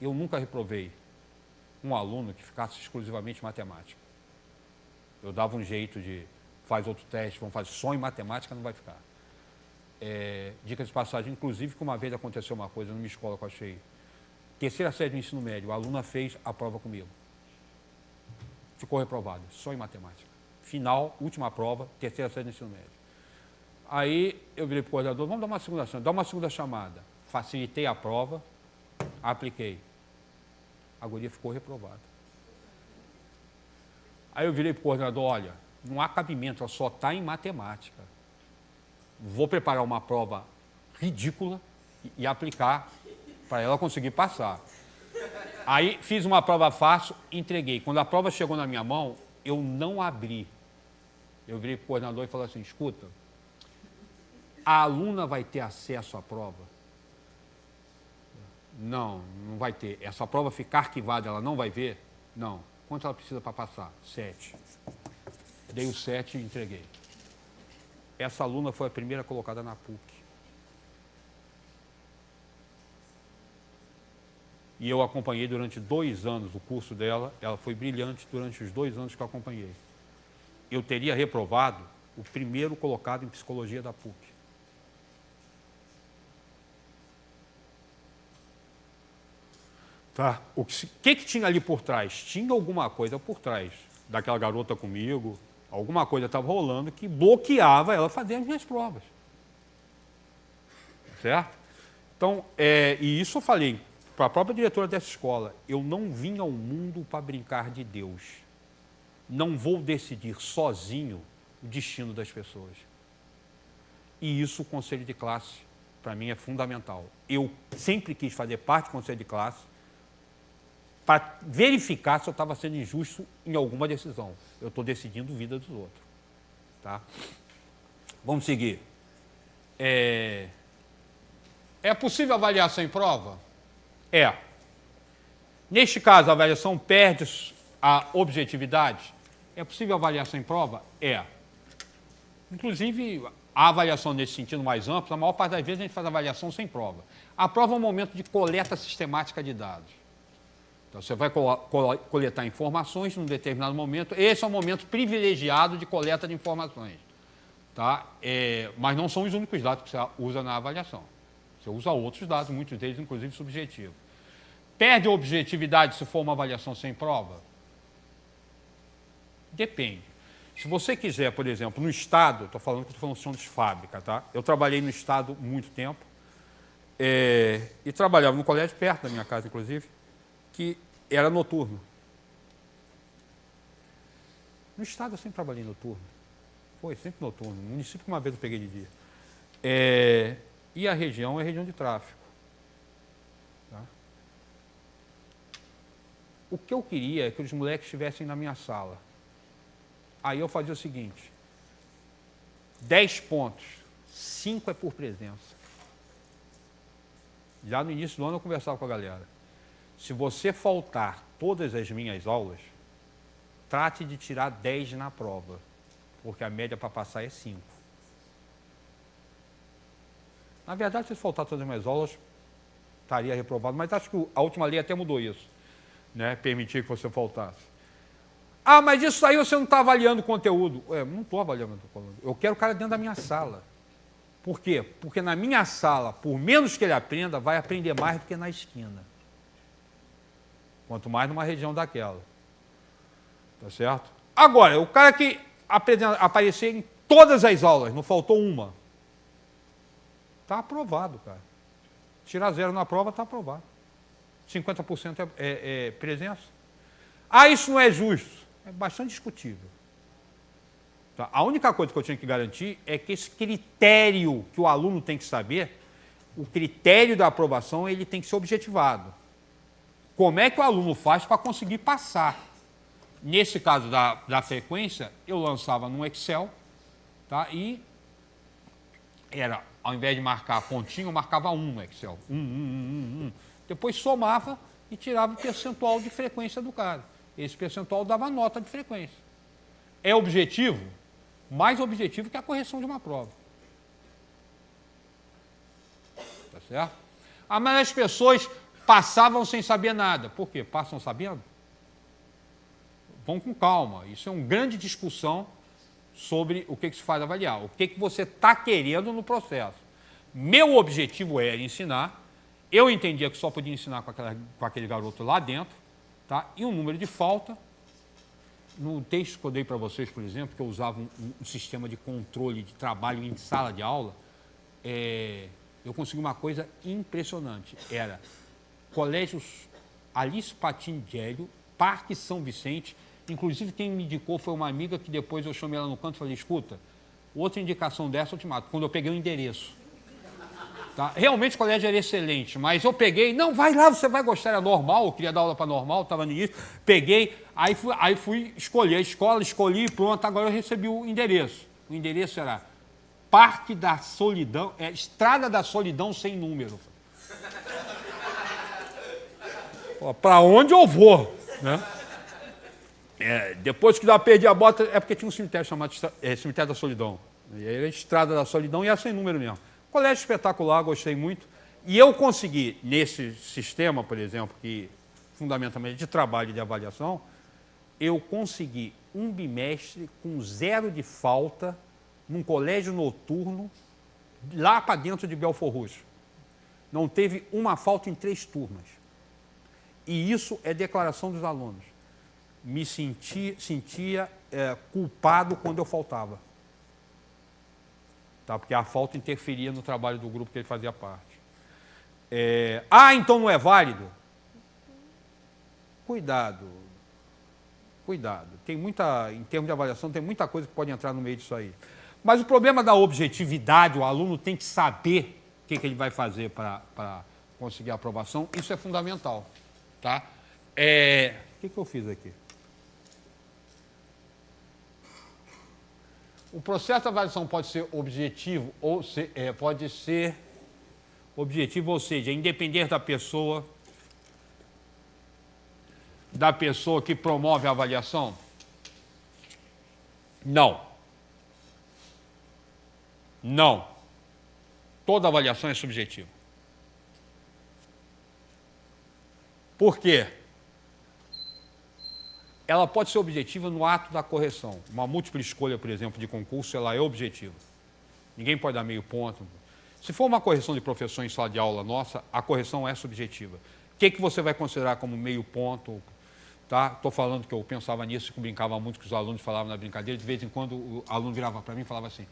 eu nunca reprovei um aluno que ficasse exclusivamente em matemática. Eu dava um jeito de, faz outro teste, vamos fazer só em matemática, não vai ficar. Dica de passagem, inclusive, que uma vez aconteceu uma coisa numa escola que eu achei, terceira série do ensino médio, a aluna fez a prova comigo. Ficou reprovada, só em matemática. Final, última prova, terceira série do ensino médio. Aí eu virei para o coordenador, vamos dar uma segunda chance, dá uma segunda chamada. Facilitei a prova, apliquei. A guria ficou reprovada. Aí eu virei para o coordenador, olha, não há cabimento, ela só está em matemática. Vou preparar uma prova ridícula e aplicar para ela conseguir passar. Aí fiz uma prova fácil, entreguei. Quando a prova chegou na minha mão, eu não abri. Eu virei para o coordenador e falei assim, escuta, a aluna vai ter acesso à prova? Não, não vai ter. Essa prova ficar arquivada, ela não vai ver? Não. Quanto ela precisa para passar? 7. Dei o 7 e entreguei. Essa aluna foi a primeira colocada na PUC. E eu acompanhei durante 2 anos o curso dela. Ela foi brilhante durante os 2 anos que eu acompanhei. Eu teria reprovado o primeiro colocado em psicologia da PUC. Tá? O que tinha ali por trás? Tinha alguma coisa por trás daquela garota comigo, alguma coisa estava rolando que bloqueava ela fazer as minhas provas. Certo? Então, e isso eu falei para a própria diretora dessa escola, eu não vim ao mundo para brincar de Deus. Não vou decidir sozinho o destino das pessoas. E isso o conselho de classe, para mim, é fundamental. Eu sempre quis fazer parte do conselho de classe para verificar se eu estava sendo injusto em alguma decisão. Eu estou decidindo a vida dos outros. Tá? Vamos seguir. É possível avaliar sem prova? É. Neste caso, a avaliação perde a objetividade? É possível avaliar sem prova? É. Inclusive, a avaliação nesse sentido mais amplo, a maior parte das vezes a gente faz avaliação sem prova. A prova é um momento de coleta sistemática de dados. Então, você vai coletar informações num determinado momento. Esse é um momento privilegiado de coleta de informações. Tá? Mas não são os únicos dados que você usa na avaliação. Você usa outros dados, muitos deles, inclusive, subjetivos. Perde a objetividade se for uma avaliação sem prova? Depende. Se você quiser, por exemplo, no Estado, estou falando de fábrica, tá? Eu trabalhei no Estado muito tempo e trabalhava no colégio perto da minha casa, inclusive, que era noturno. No Estado eu sempre trabalhei noturno. Foi, sempre noturno. No município que uma vez eu peguei de dia. E a região é região de tráfego. Tá? O que eu queria é que os moleques estivessem na minha sala. Aí eu fazia o seguinte, 10 pontos, 5 é por presença. Já no início do ano eu conversava com a galera. Se você faltar todas as minhas aulas, trate de tirar 10 na prova, porque a média para passar é 5. Na verdade, se faltar todas as minhas aulas, estaria reprovado, mas acho que a última lei até mudou isso, né? Permitir que você faltasse. Ah, mas isso aí você não está avaliando o conteúdo. Não estou avaliando o conteúdo. Eu quero o cara dentro da minha sala. Por quê? Porque na minha sala, por menos que ele aprenda, vai aprender mais do que na esquina. Quanto mais numa região daquela. Tá certo? Agora, o cara que aparecer em todas as aulas, não faltou uma, está aprovado, cara. Tirar 0 na prova, está aprovado. 50% é presença. Ah, isso não é justo. É bastante discutível. Tá? A única coisa que eu tinha que garantir é que esse critério que o aluno tem que saber, o critério da aprovação, ele tem que ser objetivado. Como é que o aluno faz para conseguir passar? Nesse caso da frequência, eu lançava no Excel, tá? E ao invés de marcar pontinho, eu marcava 1 no Excel. 1. Depois somava e tirava o percentual de frequência do cara. Esse percentual dava nota de frequência. É objetivo? Mais objetivo que a correção de uma prova. Tá certo? Mas as pessoas passavam sem saber nada. Por quê? Passam sabendo? Vão com calma. Isso é uma grande discussão sobre o que se faz avaliar. O que você está querendo no processo. Meu objetivo era ensinar. Eu entendia que só podia ensinar com aquele garoto lá dentro. Tá? E o número de falta. No texto que eu dei para vocês, por exemplo, que eu usava um sistema de controle de trabalho em sala de aula, eu consegui uma coisa impressionante. Era colégios Alice Patini de Hélio, Parque São Vicente. Inclusive, quem me indicou foi uma amiga que depois eu chamei ela no canto e falei, escuta, outra indicação dessa eu te mato, quando eu peguei o endereço. Tá? Realmente o colégio era excelente, mas eu peguei, não, vai lá, você vai gostar, era normal, eu queria dar aula para normal, estava nisso, peguei, aí fui escolher a escola, escolhi, pronto, agora eu recebi o endereço. O endereço era Parque da Solidão, Estrada da Solidão sem número. Para onde eu vou? Né? Depois que eu perdi a bota, é porque tinha um cemitério chamado Cemitério da Solidão. E aí era Estrada da Solidão e era sem número mesmo. Colégio espetacular, gostei muito. E eu consegui, nesse sistema, por exemplo, que fundamentalmente de trabalho e de avaliação, eu consegui um bimestre com 0 de falta num colégio noturno, lá para dentro de Belfor Roxo. Não teve uma falta em 3 turmas. E isso é declaração dos alunos. Me sentia culpado quando eu faltava. Tá? Porque a falta interferia no trabalho do grupo que ele fazia parte. Então não é válido? Cuidado. Tem em termos de avaliação, tem muita coisa que pode entrar no meio disso aí. Mas o problema da objetividade, o aluno tem que saber o que ele vai fazer para conseguir a aprovação, isso é fundamental. Tá? O que eu fiz aqui? O processo de avaliação pode ser objetivo, ou seja, independer da pessoa que promove a avaliação? Não. Toda avaliação é subjetiva. Por quê? Ela pode ser objetiva no ato da correção. Uma múltipla escolha, por exemplo, de concurso, ela é objetiva. Ninguém pode dar meio ponto. Se for uma correção de professor em sala de aula nossa, a correção é subjetiva. O que você vai considerar como meio ponto? Tá? Estou falando que eu pensava nisso, que eu brincava muito, que os alunos falavam na brincadeira. De vez em quando o aluno virava para mim e falava assim,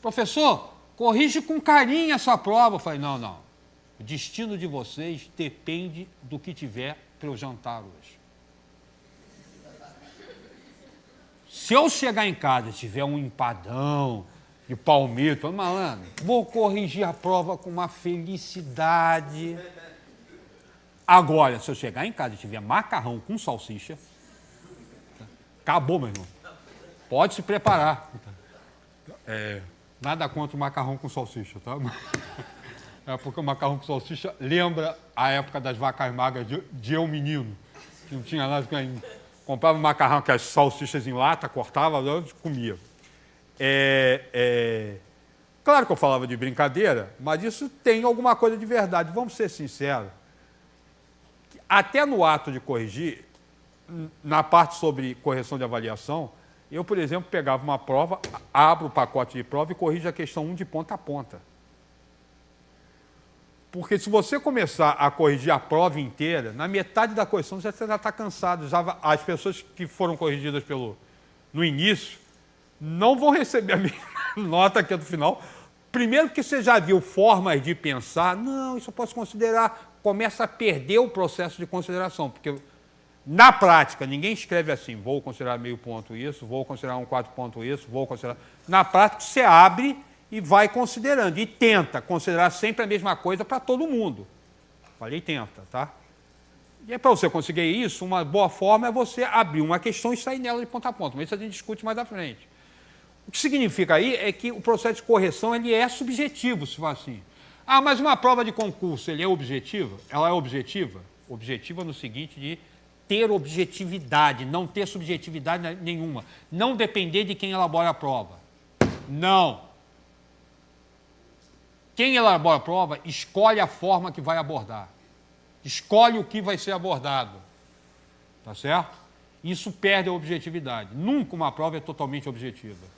professor, corrige com carinho essa prova. Eu falei, não. O destino de vocês depende do que tiver para eu jantar hoje. Se eu chegar em casa e tiver um empadão de palmito, eu falo, malandro, vou corrigir a prova com uma felicidade. Agora, se eu chegar em casa e tiver macarrão com salsicha, acabou, meu irmão. Pode se preparar. Nada contra o macarrão com salsicha, tá? Porque o macarrão com salsicha lembra a época das vacas magras de eu menino. Que não tinha nada, comprava macarrão com as salsichas em lata, cortava, comia. Claro que eu falava de brincadeira, mas isso tem alguma coisa de verdade. Vamos ser sinceros. Até no ato de corrigir, na parte sobre correção de avaliação, eu, por exemplo, pegava uma prova, abro o pacote de prova e corrijo a questão 1 de ponta a ponta. Porque se você começar a corrigir a prova inteira, na metade da correção você já está cansado. As pessoas que foram corrigidas no início não vão receber a mesma nota que a do final. Primeiro porque você já viu formas de pensar, não, isso eu posso considerar, começa a perder o processo de consideração, porque na prática ninguém escreve assim, vou considerar meio ponto isso, vou considerar um 4 ponto isso, vou considerar... Na prática você abre e vai considerando, e tenta considerar sempre a mesma coisa para todo mundo. Falei tenta, tá? E para você conseguir isso, uma boa forma é você abrir uma questão e sair nela de ponta a ponta, mas isso a gente discute mais à frente. O que significa aí é que o processo de correção ele é subjetivo, se for assim. Mas uma prova de concurso, ele é objetiva? Ela é objetiva? Objetiva no seguinte de ter objetividade, não ter subjetividade nenhuma. Não depender de quem elabora a prova. Não. Quem elabora a prova escolhe a forma que vai abordar. escolhe o que vai ser abordado. Tá certo? Isso perde a objetividade. Nunca uma prova é totalmente objetiva.